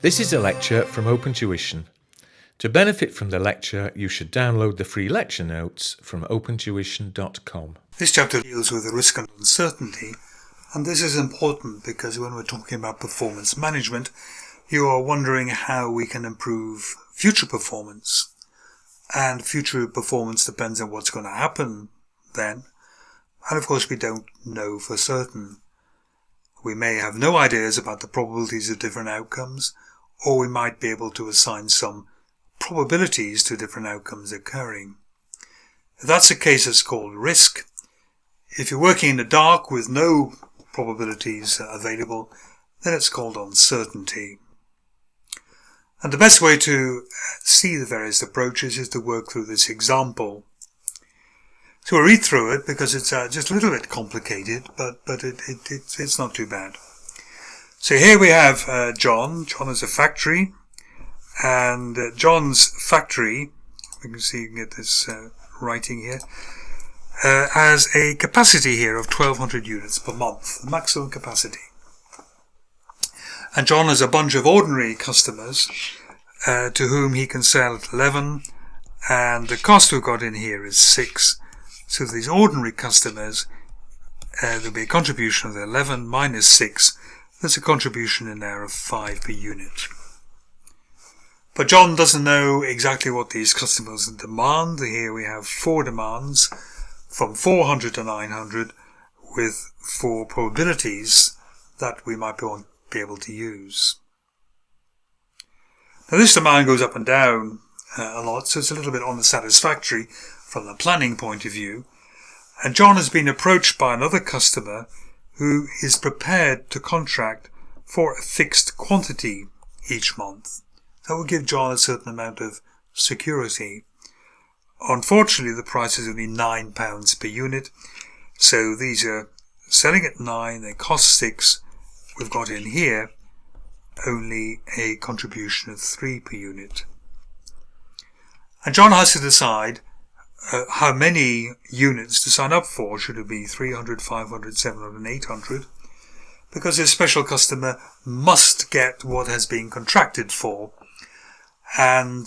This is a lecture from OpenTuition. To benefit from the lecture, you should download the free lecture notes from opentuition.com. This chapter deals with the risk and uncertainty, and this is important because when we're talking about performance management, you are wondering how we can improve future performance. And future performance depends on what's going to happen then. And of course we don't know for certain. We may have no ideas about the probabilities of different outcomes, or we might be able to assign some probabilities to different outcomes occurring. If that's the case, it's called risk. If you're working in the dark with no probabilities available, then it's called uncertainty. And the best way to see the various approaches is to work through this example. So we'll read through it because it's just a little bit complicated, but it's not too bad. So here we have John. John is a factory, and John's factory, you can see, you can get this writing here, has a capacity here of 1,200 units per month, the maximum capacity. And John has a bunch of ordinary customers to whom he can sell at 11, and the cost we've got in here is 6. So for these ordinary customers, there'll be a contribution of 11 minus 6. There's a contribution in there of 5 per unit. But John doesn't know exactly what these customers demand. Here we have 4 demands from 400 to 900 with 4 probabilities that we might be able to use. Now this demand goes up and down a lot, so it's a little bit unsatisfactory from the planning point of view. And John has been approached by another customer who is prepared to contract for a fixed quantity each month. That will give John a certain amount of security. Unfortunately, the price is only £9 per unit, so these are selling at 9, they cost 6. We've got in here only a contribution of 3 per unit. And John has to decide how many units to sign up for. Should it be 300, 500, 700 and 800? Because this special customer must get what has been contracted for. And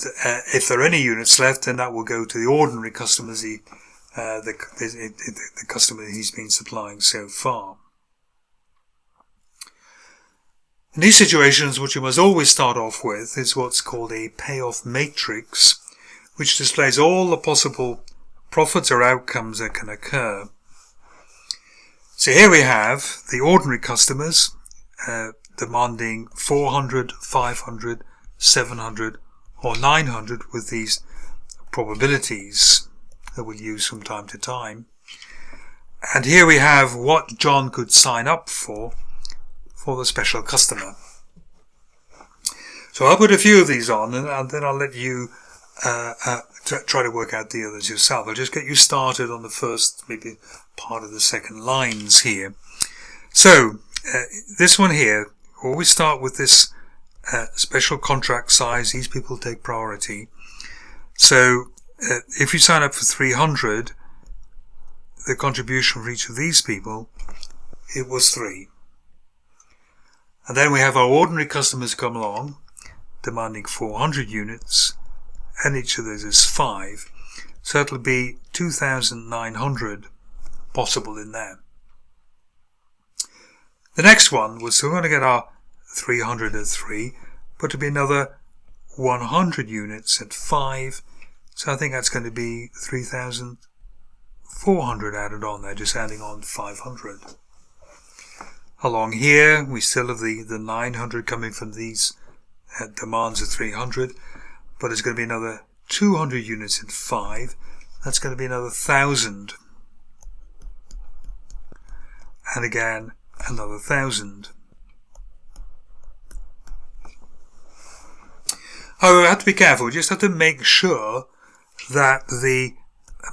if there are any units left, then that will go to the ordinary customers, the customer he's been supplying so far. In these situations, what you must always start off with is what's called a Payoff Matrix, which displays all the possible profits or outcomes that can occur. So here we have the ordinary customers demanding 400, 500, 700 or 900 with these probabilities that we'll use from time to time. And here we have what John could sign up for the special customer. So I'll put a few of these on and then I'll let you try to work out the others yourself. I'll just get you started on the first, maybe part of the second lines here. So this one here, always start with this special contract size. These people take priority. So if you sign up for 300, the contribution for each of these people, it was 3. And then we have our ordinary customers come along demanding 400 units, and each of those is 5. So it'll be 2,900 possible in there. The next one was, we're going to get our 300 at 3, but to be another 100 units at 5. So I think that's going to be 3,400 added on there, just adding on 500. Along here, we still have the 900 coming from these demands of 300. But it's going to be another 200 units in 5. That's going to be another 1,000. And again, another 1,000. However, we have to be careful. We just have to make sure that the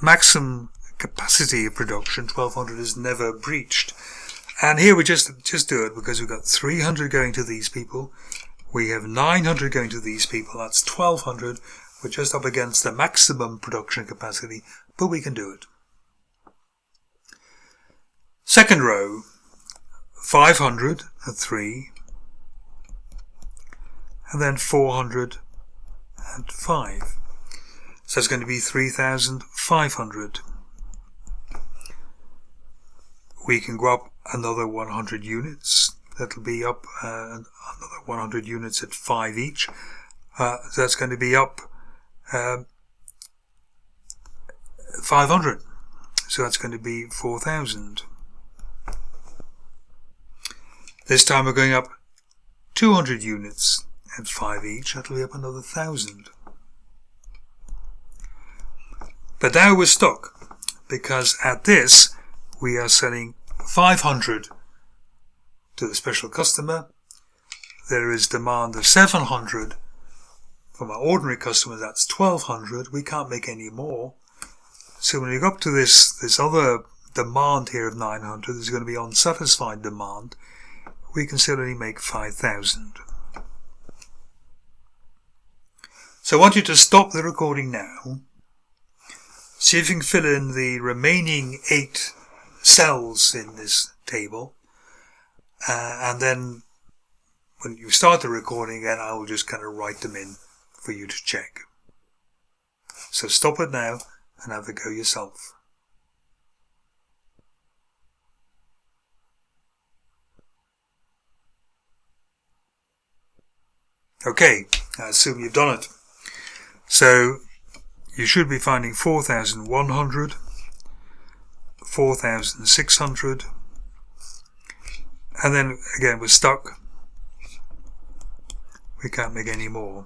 maximum capacity of production, 1,200, is never breached. And here we just do it because we've got 300 going to these people. We have 900 going to these people. That's 1,200. We're just up against the maximum production capacity, but we can do it. Second row, 500 at 3. and then 405. So it's going to be 3,500. We can go up another 100 units. That'll be up another 100 units at 5 each. So that's going to be up 500. So that's going to be 4,000. This time we're going up 200 units at 5 each. That'll be up another 1,000. But now we're stuck, because at this we are selling 500 to the special customer. There is demand of 700 from our ordinary customer. That's 1,200. We can't make any more. So when we go up to this other demand here of 900, there's going to be unsatisfied demand. We can still only make 5,000. So I want you to stop the recording now. See if you can fill in the remaining 8 cells in this table. And then when you start the recording again, I will just kind of write them in for you to check. So stop it now and have a go yourself. Okay, I assume you've done it. So you should be finding 4,100, 4,600, and then again we're stuck. We can't make any more.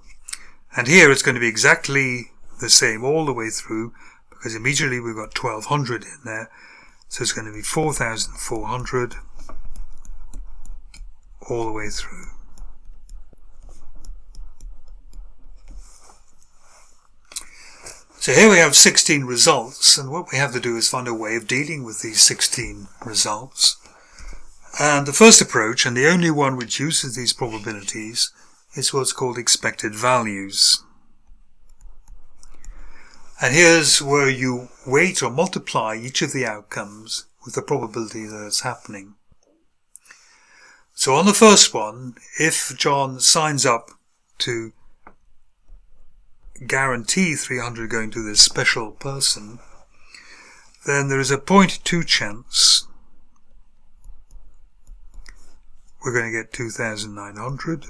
And here it's going to be exactly the same all the way through, because immediately we've got 1,200 in there. So it's going to be 4,400 all the way through. So here we have 16 results, and what we have to do is find a way of dealing with these 16 results. And the first approach, and the only one which uses these probabilities, is what's called expected values. And here's where you weight or multiply each of the outcomes with the probability that it's happening. So on the first one, if John signs up to guarantee 300 going to this special person, then there is a 0.2 chance we're going to get 2,900,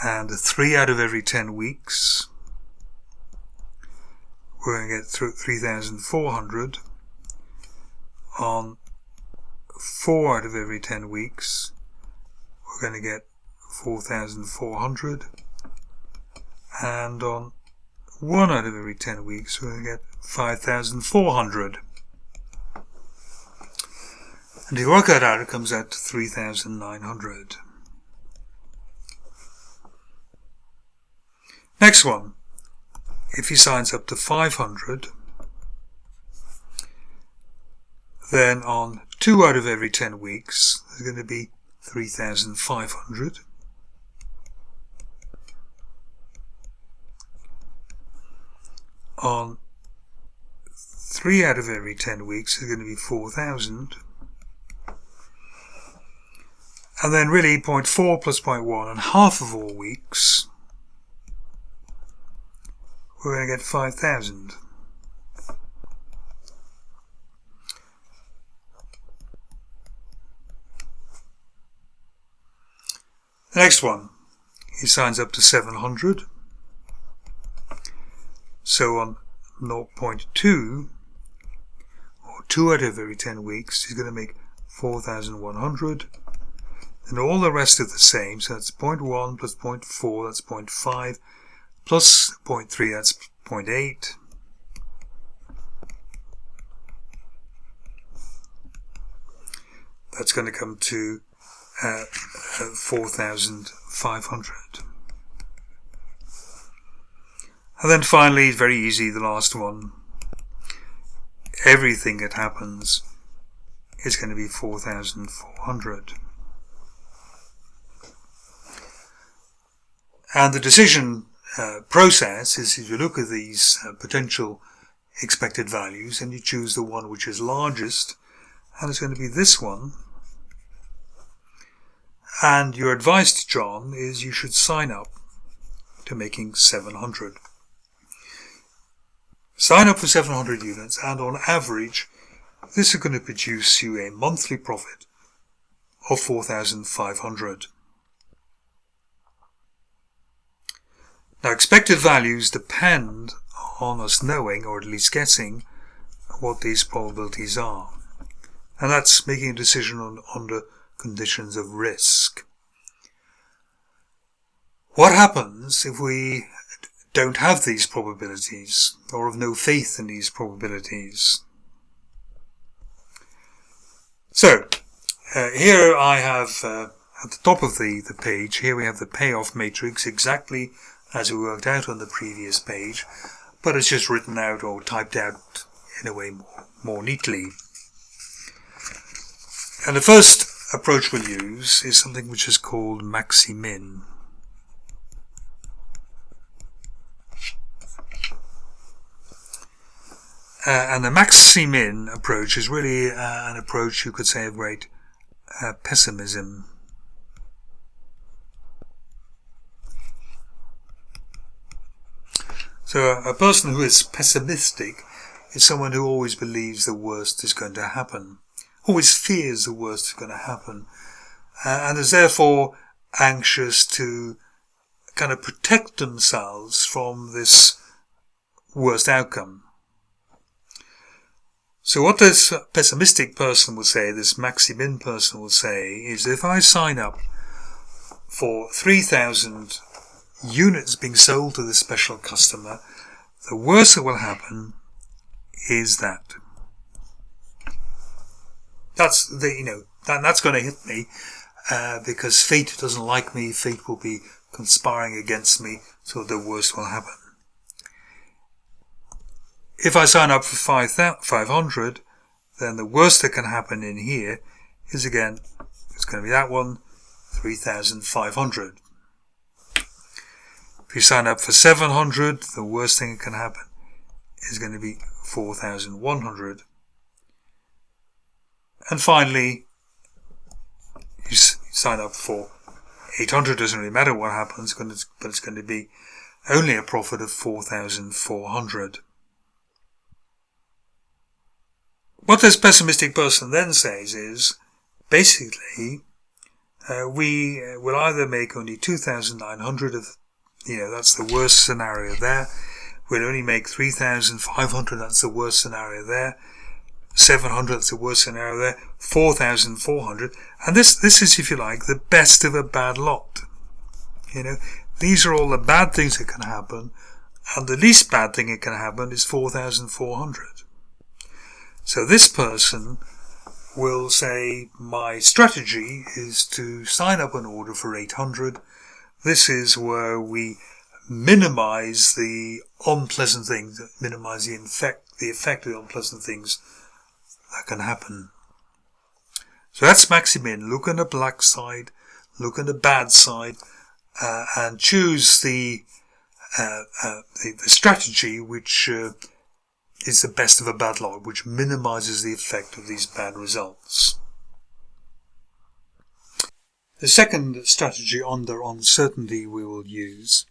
and 3 out of every 10 weeks we're going to get 3,400. On 4 out of every 10 weeks we're going to get 4,400. And on 1 out of every 10 weeks, we're going to get 5,400. And if you work that out, it comes out to 3,900. Next one. If he signs up to 500, then on 2 out of every 10 weeks, there's going to be 3,500. On 3 out of every 10 weeks is going to be 4,000. And then really 0.4 plus 0.1 and half of all weeks, we're going to get 5,000. The next one, he signs up to 700. So on 0.2, or 2 out of every 10 weeks, he's going to make 4,100. And all the rest are the same, so that's 0.1 plus 0.4, that's 0.5, plus 0.3, that's 0.8. That's going to come to 4,500. And then finally, very easy, the last one. Everything that happens is going to be 4,400. And the decision process is, if you look at these potential expected values and you choose the one which is largest, and it's going to be this one. And your advice to John is you should sign up to making 700. Sign up for 700 units, and on average, this is going to produce you a monthly profit of 4,500. Now, expected values depend on us knowing, or at least guessing, what these probabilities are. And that's making a decision under conditions of risk. What happens if we don't have these probabilities, or have no faith in these probabilities? So, here I have, at the top of the page, here we have the payoff matrix, exactly as we worked out on the previous page, but it's just written out or typed out in a way more neatly. And the first approach we'll use is something which is called Maximin. And the Maximin approach is really an approach, you could say, of great pessimism. So a person who is pessimistic is someone who always believes the worst is going to happen, always fears the worst is going to happen, and is therefore anxious to kind of protect themselves from this worst outcome. So what this pessimistic person will say, this Maximin person will say, is if I sign up for 3,000 units being sold to this special customer, the worst that will happen is that. That's that's going to hit me because fate doesn't like me. Fate will be conspiring against me, so the worst will happen. If I sign up for 500, then the worst that can happen in here is, again, it's going to be that one, 3,500. If you sign up for 700, the worst thing that can happen is going to be 4,100. And finally, you sign up for 800, doesn't really matter what happens, but it's going to be only a profit of 4,400. What this pessimistic person then says is, basically, we will either make only 2,900 of, that's the worst scenario there. We'll only make 3,500, that's the worst scenario there. 700, that's the worst scenario there. 4,400. And this is, if you like, the best of a bad lot. These are all the bad things that can happen, and the least bad thing that can happen is 4,400. So this person will say, my strategy is to sign up an order for 800. This is where we minimize the unpleasant things, minimize the effect of the unpleasant things that can happen. So that's Maximin. Look on the black side, look on the bad side, and choose the strategy which is the best of a bad lot, which minimizes the effect of these bad results. The second strategy under uncertainty we will use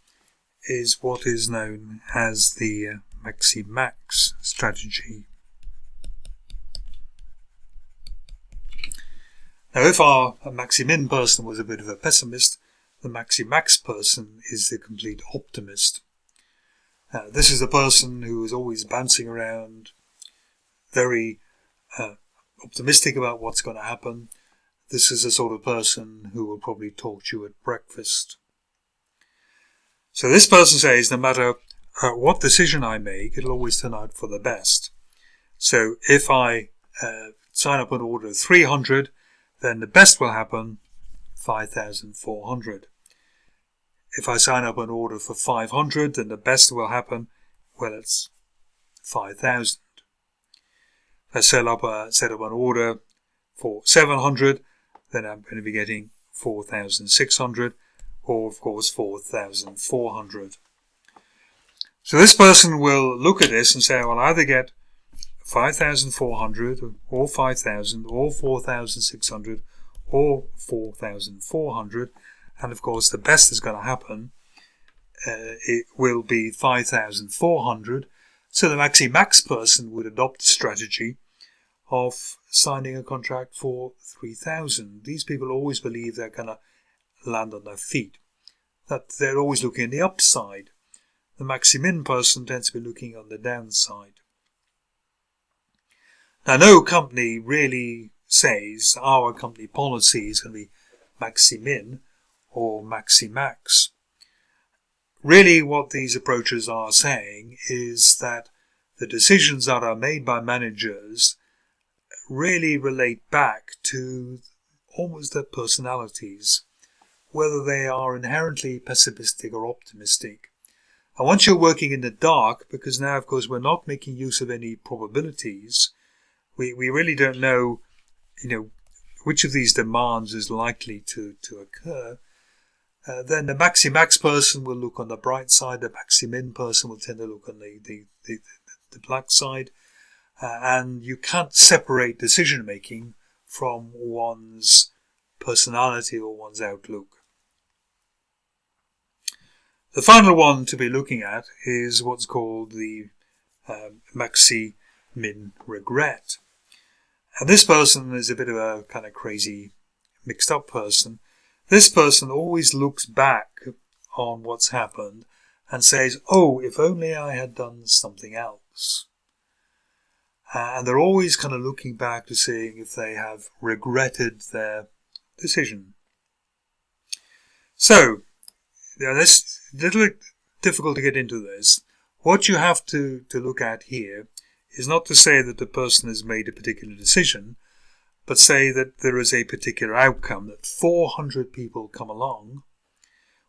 is what is known as the Maxi Max Strategy. Now, if our Maximin person was a bit of a pessimist, the Maxi Max person is the complete optimist. This is a person who is always bouncing around, very optimistic about what's going to happen. This is the sort of person who will probably talk to you at breakfast. So this person says, no matter what decision I make, it'll always turn out for the best. So if I sign up an order of 300, then the best will happen, 5,400. If I sign up an order for 500, then the best will happen, well, it's 5,000. If I set up an order for 700, then I'm going to be getting 4,600, or of course 4,400. So this person will look at this and say, well, I'll either get 5,400 or 5,000 or 4,600 or 4,400. And of course, the best that's going to happen, it will be 5,400. So the Maxi Max person would adopt the strategy of signing a contract for 3,000. These people always believe they're going to land on their feet, that they're always looking at the upside. The Maximin person tends to be looking on the downside. Now, no company really says our company policy is going to be Maximin or Maxi Max. Really, what these approaches are saying is that the decisions that are made by managers really relate back to almost their personalities, whether they are inherently pessimistic or optimistic. And once you're working in the dark, because now, of course, we're not making use of any probabilities, we really don't know, which of these demands is likely to occur. Then the Maxi Max person will look on the bright side, the Maximin person will tend to look on the black side, and you can't separate decision making from one's personality or one's outlook. The final one to be looking at is what's called the Maximin regret. And this person is a bit of a kind of crazy, mixed up person. This person always looks back on what's happened and says, oh, if only I had done something else. And they're always kind of looking back to seeing if they have regretted their decision. So, it's a little difficult to get into this. What you have to look at here is not to say that the person has made a particular decision, but say that there is a particular outcome, that 400 people come along,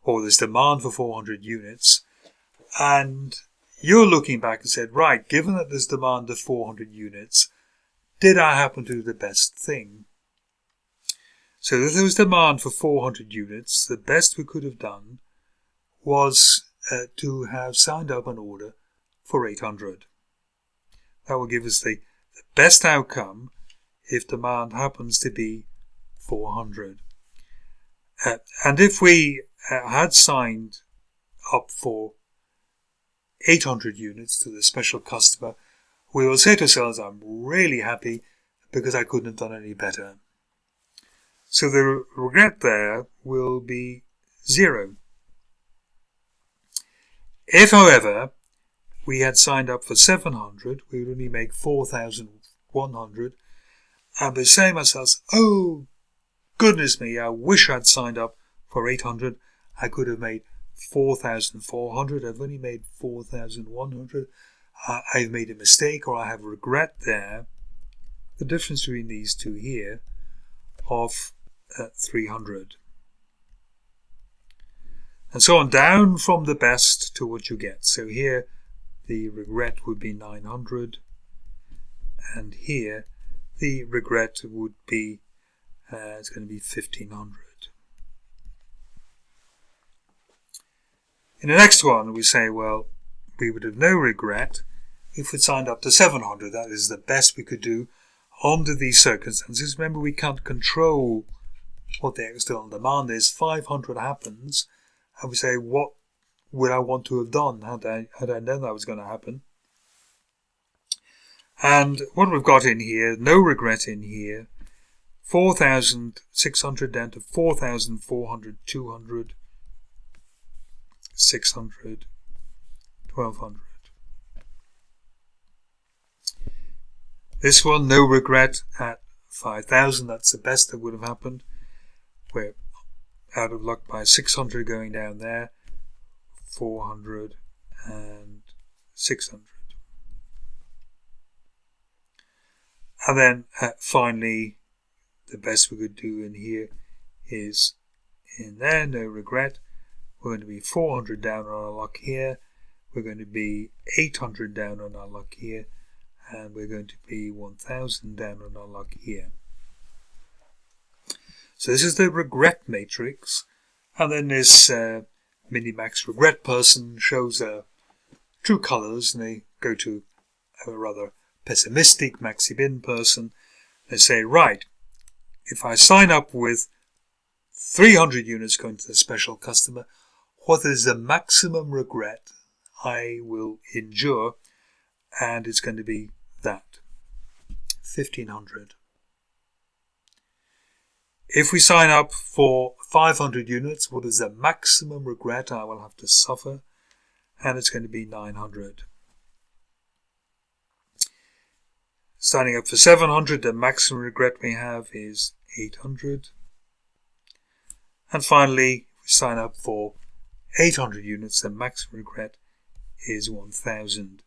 or there's demand for 400 units, and you're looking back and said, right, given that there's demand of 400 units, did I happen to do the best thing? So if there was demand for 400 units, the best we could have done was to have signed up an order for 800. That will give us the best outcome if demand happens to be 400. And if we had signed up for 800 units to the special customer, we will say to ourselves, I'm really happy because I couldn't have done any better. So the regret there will be 0. If, however, we had signed up for 700, we would only make 4,100, and we're saying to ourselves, oh, goodness me, I wish I'd signed up for 800. I could have made 4,400. I've only made 4,100. I've made a mistake, or I have regret there. The difference between these two here of 300. And so on down from the best to what you get. So here the regret would be 900, and here the regret would be it's going to be 1,500. In the next one we say, well, we would have no regret if we'd signed up to 700. That is the best we could do under these circumstances. Remember, we can't control what the external demand is. 500 happens, and we say, what would I want to have done had I known that was going to happen? And what we've got in here, no regret in here, 4,600 down to 4,400, 200, 600, 1,200. This one, no regret at 5,000. That's the best that would have happened. We're out of luck by 600 going down there, 400 and 600. And then finally, the best we could do in here is in there, no regret. We're going to be 400 down on our luck here. We're going to be 800 down on our luck here. And we're going to be 1,000 down on our luck here. So this is the regret matrix. And then this Minimax regret person shows true colors, and they go to a rather pessimistic Maximin person. They say, right, if I sign up with 300 units going to the special customer, what is the maximum regret I will endure? And it's going to be that, 1,500. If we sign up for 500 units, what is the maximum regret I will have to suffer? And it's going to be 900. Signing up for 700, the maximum regret we have is 800. And finally, if we sign up for 800 units, the maximum regret is 1,000.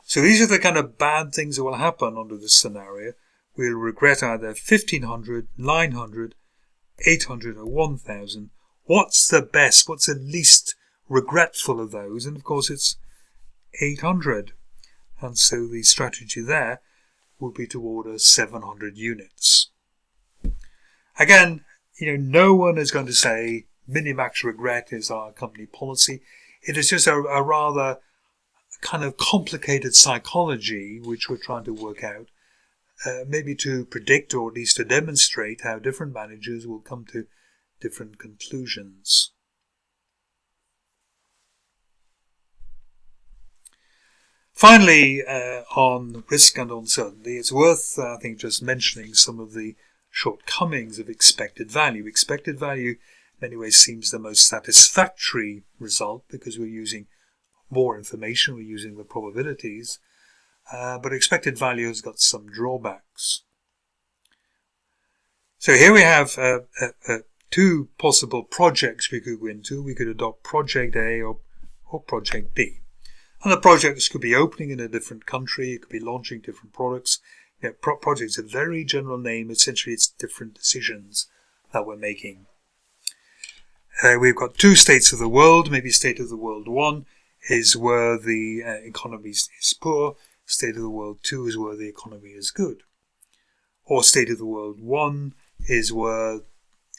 So these are the kind of bad things that will happen under this scenario. We'll regret either 1,500, 900, 800 or 1,000. What's the best? What's the least regretful of those? And of course it's 800. And so the strategy there will be to order 700 units. Again, no one is going to say minimax regret is our company policy. It is just a rather kind of complicated psychology which we're trying to work out, maybe to predict or at least to demonstrate how different managers will come to different conclusions. Finally, on risk and uncertainty, it's worth, I think, just mentioning some of the shortcomings of expected value. Expected value, in many ways, seems the most satisfactory result because we're using more information, we're using the probabilities, but expected value has got some drawbacks. So here we have two possible projects we could go into. We could adopt Project A or Project B. And the projects could be opening in a different country, it could be launching different products. Project is a very general name, essentially it's different decisions that we're making. We've got two states of the world. Maybe state of the world 1 is where the economy is poor, state of the world 2 is where the economy is good. Or state of the world 1 is where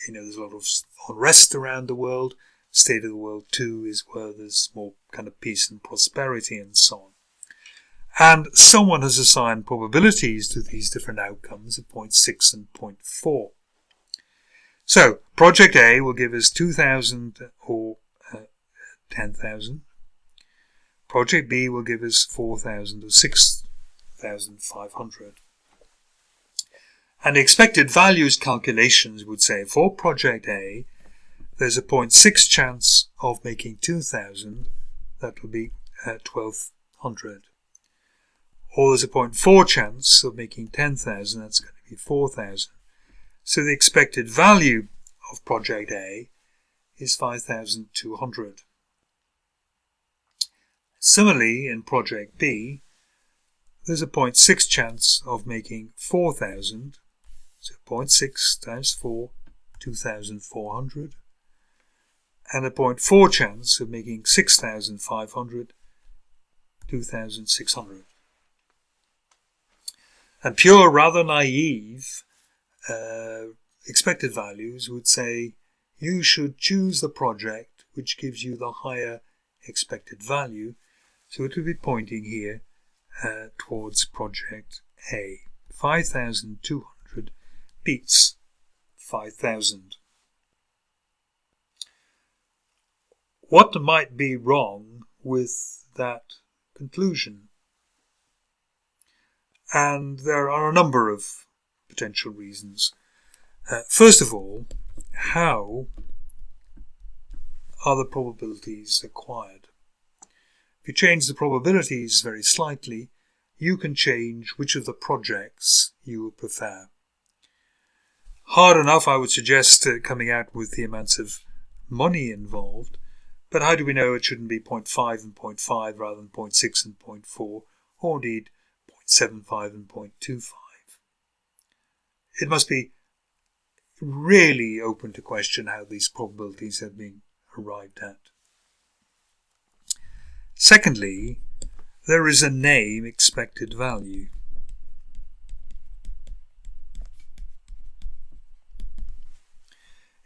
there's a lot of unrest around the world. State of the world 2 is where there's more kind of peace and prosperity and so on. And someone has assigned probabilities to these different outcomes of 0.6 and 0.4. So Project A will give us 2,000 or 10,000. Project B will give us 4,000 or 6,500. And the expected values calculations would say for Project A, there's a 0.6 chance of making 2,000. That will be 1,200. Or there's a 0.4 chance of making 10,000. That's going to be 4,000. So the expected value of Project A is 5,200. Similarly, in Project B, there's a 0.6 chance of making 4,000. So 0.6 times 4, 2,400. And a 0.4 chance of making 6,500, 2,600. And pure, rather naive expected values would say you should choose the project which gives you the higher expected value. So it would be pointing here towards Project A. 5,200 beats 5,000. What might be wrong with that conclusion? And there are a number of potential reasons. First of all, how are the probabilities acquired? If you change the probabilities very slightly, you can change which of the projects you would prefer. Hard enough, I would suggest, coming out with the amounts of money involved, but how do we know it shouldn't be 0.5 and 0.5 rather than 0.6 and 0.4, or indeed 0.75 and 0.25? It must be really open to question how these probabilities have been arrived at. Secondly, there is a name expected value.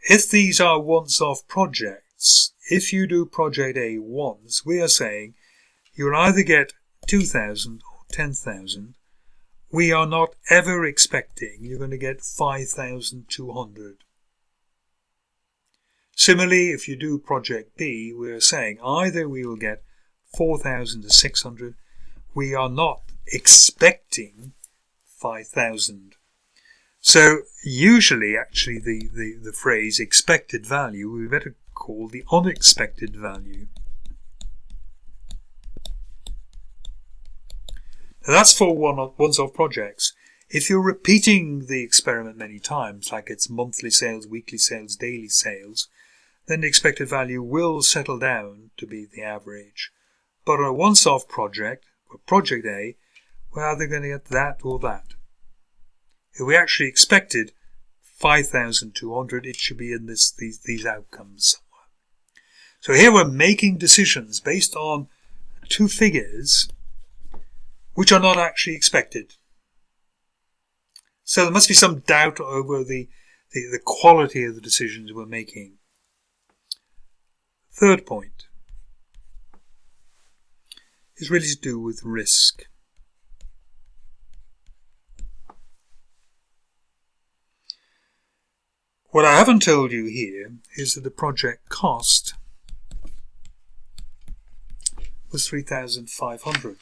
If these are once-off projects, if you do Project A once, we are saying you'll either get 2,000 or 10,000, we are not ever expecting you're going to get 5,200. Similarly, if you do project B, we're saying either we will get 4,600. We are not expecting 5,000. So usually, actually, the phrase expected value, we better call the unexpected value. Now that's for one-off projects. If you're repeating the experiment many times, like it's monthly sales, weekly sales, daily sales, then the expected value will settle down to be the average. But on a once-off project, or project A, we're either going to get that or that. If we actually expected 5,200, it should be in these outcomes somewhere. So here we're making decisions based on two figures which are not actually expected. So there must be some doubt over the quality of the decisions we're making. Third point is really to do with risk. What I haven't told you here is that the project cost was 3,500.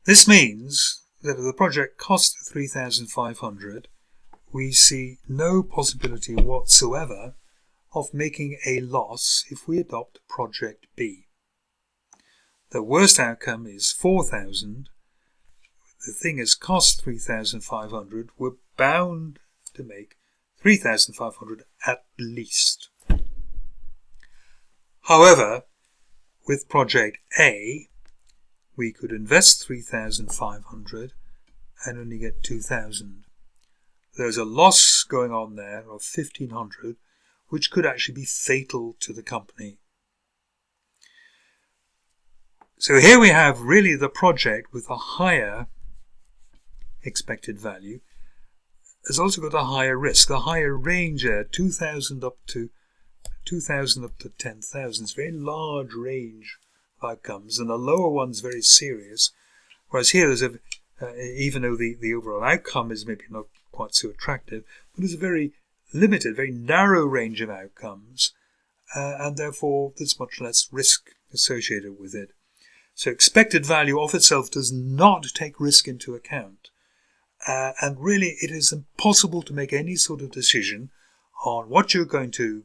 This means that if the project cost 3,500, we see no possibility whatsoever of making a loss if we adopt project B. The worst outcome is 4,000. The thing has cost 3,500. We're bound to make 3,500 at least. However, with project A, we could invest 3,500 and only get 2,000. There's a loss going on there of 1,500, which could actually be fatal to the company. So here we have really the project with a higher expected value has also got a higher risk, a higher range there, 2,000 up to 10,000. It's a very large range of outcomes, and the lower one's very serious. Whereas here, there's even though the overall outcome is maybe not quite so attractive, but there's a very limited, very narrow range of outcomes, and therefore there's much less risk associated with it. So expected value of itself does not take risk into account. And really, it is impossible to make any sort of decision on what you're going to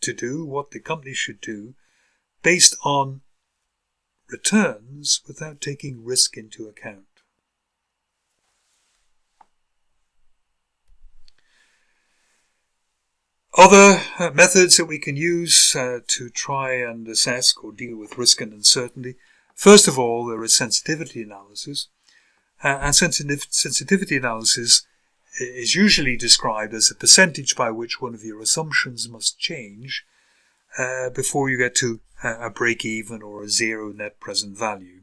do, what the company should do, based on returns without taking risk into account. Other methods that we can use to try and assess or deal with risk and uncertainty. First of all, there is sensitivity analysis. And sensitivity analysis is usually described as a percentage by which one of your assumptions must change before you get to a break-even or a zero net present value.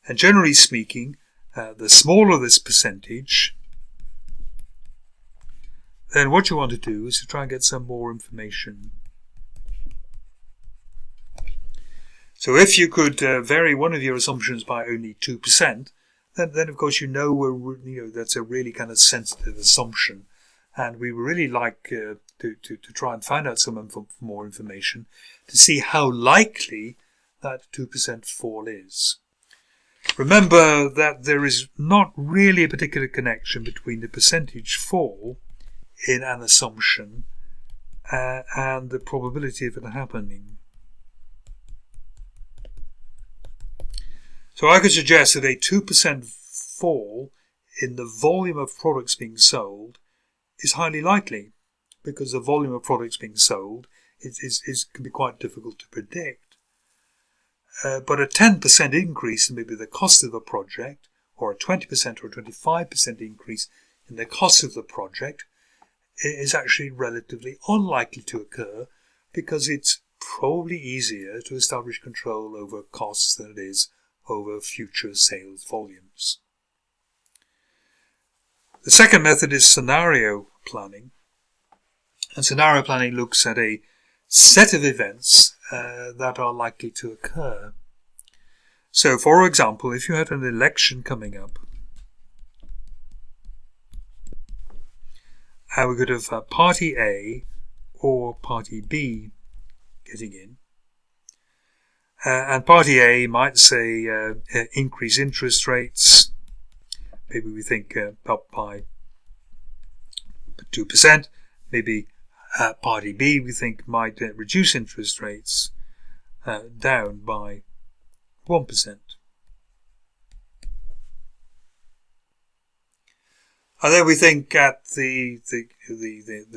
And generally speaking, the smaller this percentage, then what you want to do is to try and get some more information. So if you could vary one of your assumptions by only 2%, then of course that's a really kind of sensitive assumption, and we would really like to try and find out some more information to see how likely that 2% fall is. Remember that there is not really a particular connection between the percentage fall in an assumption and the probability of it happening. So I could suggest that a 2% fall in the volume of products being sold is highly likely, because the volume of products being sold can be quite difficult to predict. But a 10% increase in maybe the cost of the project, or a 20% or 25% increase in the cost of the project, is actually relatively unlikely to occur, because it's probably easier to establish control over costs than it is over future sales volumes. The second method is scenario planning. And scenario planning looks at a set of events that are likely to occur. So, for example, if you had an election coming up, we could have Party A or Party B getting in. And Party A might say increase interest rates. Maybe we think up by 2%. Maybe Party B we think might reduce interest rates down by 1%. And then we think at the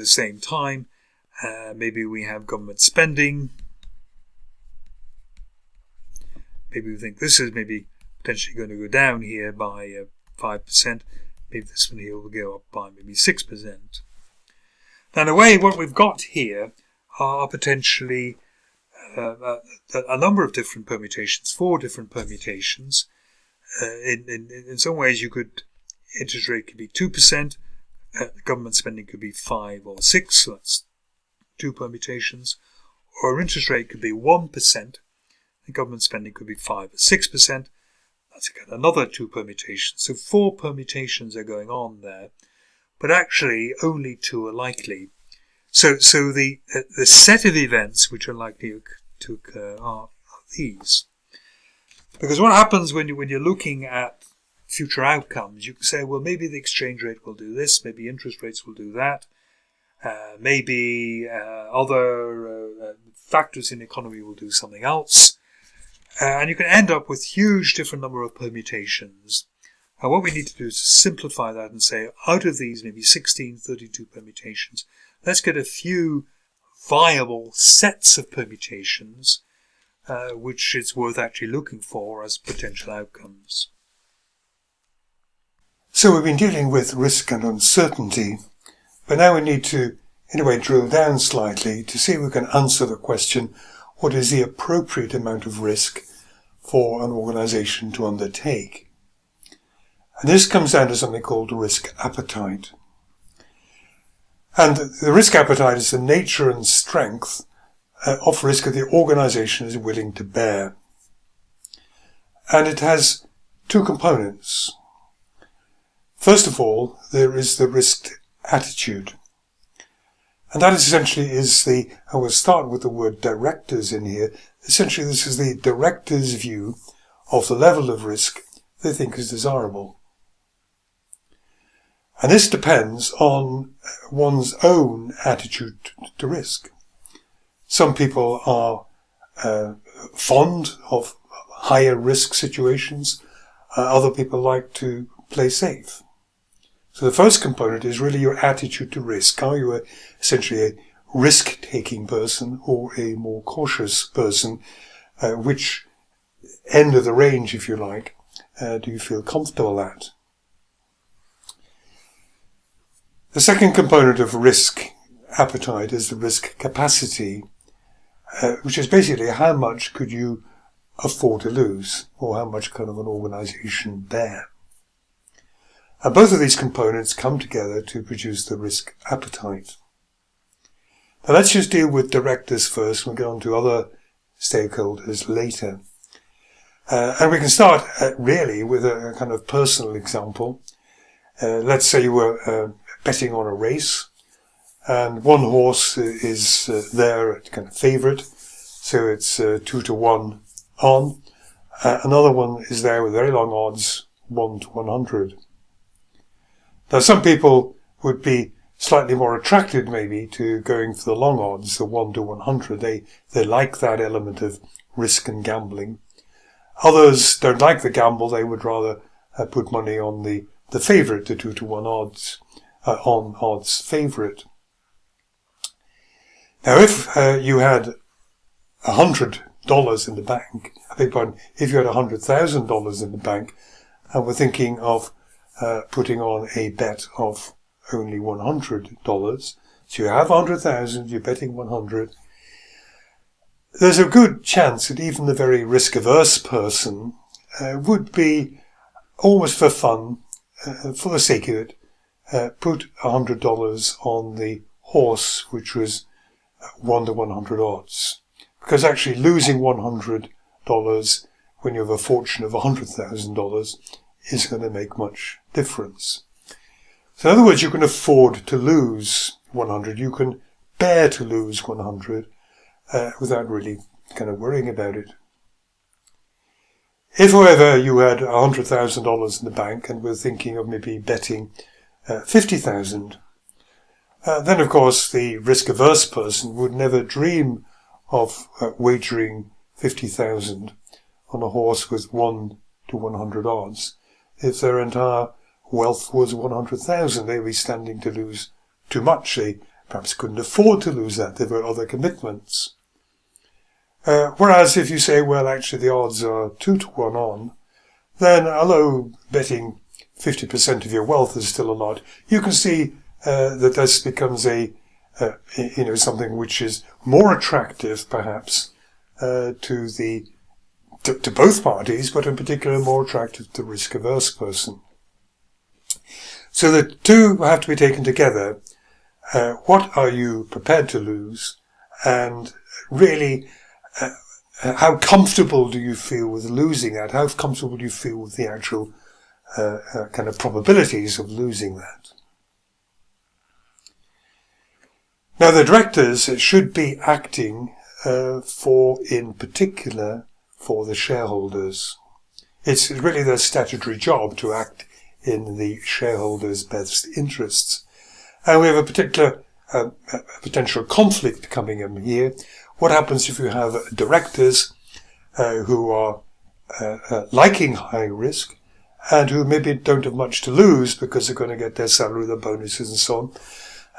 same time, maybe we have government spending. Maybe we think this is maybe potentially going to go down here by 5%. Maybe this one here will go up by maybe 6%. Now, in a way, what we've got here are potentially a number of different permutations, 4 different permutations. In some ways, interest rate could be 2%, government spending could be 5 or 6, so that's 2 permutations. Or interest rate could be 1%, the government spending could be 5 or 6%. That's again another 2 permutations. So 4 permutations are going on there, but actually only 2 are likely. So the set of events which are likely to occur are these. Because what happens when you're looking at future outcomes, you can say, well, maybe the exchange rate will do this, maybe interest rates will do that, maybe other factors in the economy will do something else. And you can end up with huge different number of permutations. And what we need to do is simplify that and say, out of these maybe 16, 32 permutations, let's get a few viable sets of permutations which it's worth actually looking for as potential outcomes. So we've been dealing with risk and uncertainty, but now we need to, in a way, drill down slightly to see if we can answer the question, what is the appropriate amount of risk for an organization to undertake? And this comes down to something called risk appetite. And the risk appetite is the nature and strength of risk that the organization is willing to bear. And it has 2 components. First of all, there is the risk attitude. And that essentially is I will start with the word directors in here. Essentially, this is the director's view of the level of risk they think is desirable. And this depends on one's own attitude to risk. Some people are fond of higher risk situations. Other people like to play safe. So the first component is really your attitude to risk. Are you essentially a risk-taking person or a more cautious person? Which end of the range, if you like, do you feel comfortable at? The second component of risk appetite is the risk capacity, which is basically how much could you afford to lose, or how much can an organization bear. And both of these components come together to produce the risk appetite. Now let's just deal with directors first, and we'll get on to other stakeholders later. And we can start really with a kind of personal example. Let's say you were betting on a race, and one horse is there at kind of favourite, so it's 2-1 on. Another one is there with very long odds, 1-100. Now, some people would be slightly more attracted maybe to going for the long odds, the 1-100. They like that element of risk and gambling. Others don't like the gamble. They would rather put money on the favourite, the 2-1 odds, on odds favourite. Now, if you had $100 in the bank, I beg your pardon, if you had $100,000 in the bank, and we're thinking of putting on a bet of only $100. So you have 100,000, you're betting 100. There's a good chance that even the very risk-averse person would be, almost for fun, for the sake of it, put $100 on the horse, which was 1-100 odds. Because actually losing $100 when you have a fortune of $100,000 is going to make much difference. So in other words, you can afford to lose 100. You can bear to lose 100 without really kind of worrying about it. If, however, you had $100,000 in the bank and were thinking of maybe betting 50,000, then of course the risk-averse person would never dream of wagering 50,000 on a horse with 1 to 100 odds. If their entire wealth was 100,000, they'd be standing to lose too much. They perhaps couldn't afford to lose that. There were other commitments. Whereas if you say, well, actually the odds are 2 to 1 on, then although betting 50% of your wealth is still a lot, you can see that this becomes something which is more attractive, perhaps, to both parties, but in particular more attractive to the risk-averse person. So the two have to be taken together. What are you prepared to lose? And really, how comfortable do you feel with losing that? How comfortable do you feel with the actual kind of probabilities of losing that? Now, the directors should be acting in particular, for the shareholders. It's really their statutory job to act in the shareholders' best interests. And we have a particular potential conflict coming in here. What happens if you have directors who are liking high risk and who maybe don't have much to lose because they're going to get their salary, their bonuses and so on,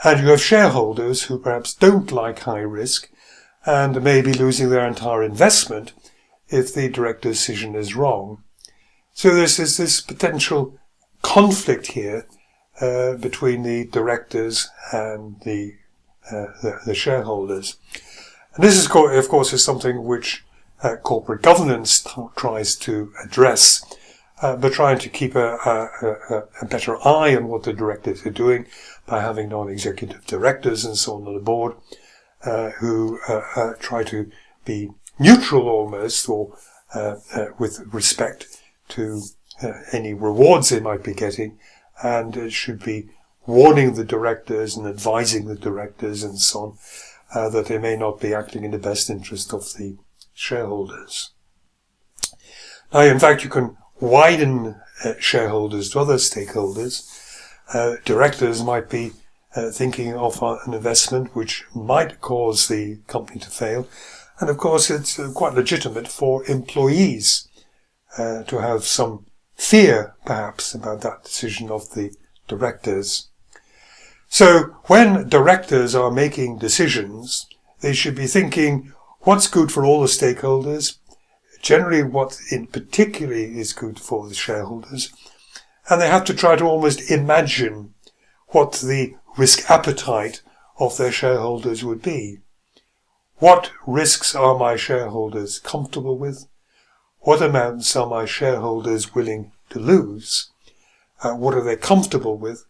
and you have shareholders who perhaps don't like high risk and may be losing their entire investment if the director's decision is wrong. So there's this potential conflict here between the directors and the shareholders. And this is, of course, is something which corporate governance tries to address, but trying to keep a better eye on what the directors are doing by having non-executive directors and so on the board who try to be neutral almost, or with respect to any rewards they might be getting, and should be warning the directors and advising the directors and so on that they may not be acting in the best interest of the shareholders. Now, in fact, you can widen shareholders to other stakeholders. Directors might be thinking of an investment which might cause the company to fail. And of course, it's quite legitimate for employees to have some fear, perhaps, about that decision of the directors. So when directors are making decisions, they should be thinking what's good for all the stakeholders, generally what in particular is good for the shareholders, and they have to try to almost imagine what the risk appetite of their shareholders would be. What risks are my shareholders comfortable with? What amounts are my shareholders willing to lose? What are they comfortable with?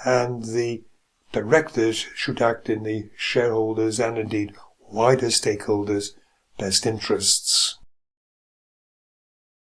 And the directors should act in the shareholders and indeed wider stakeholders' best interests.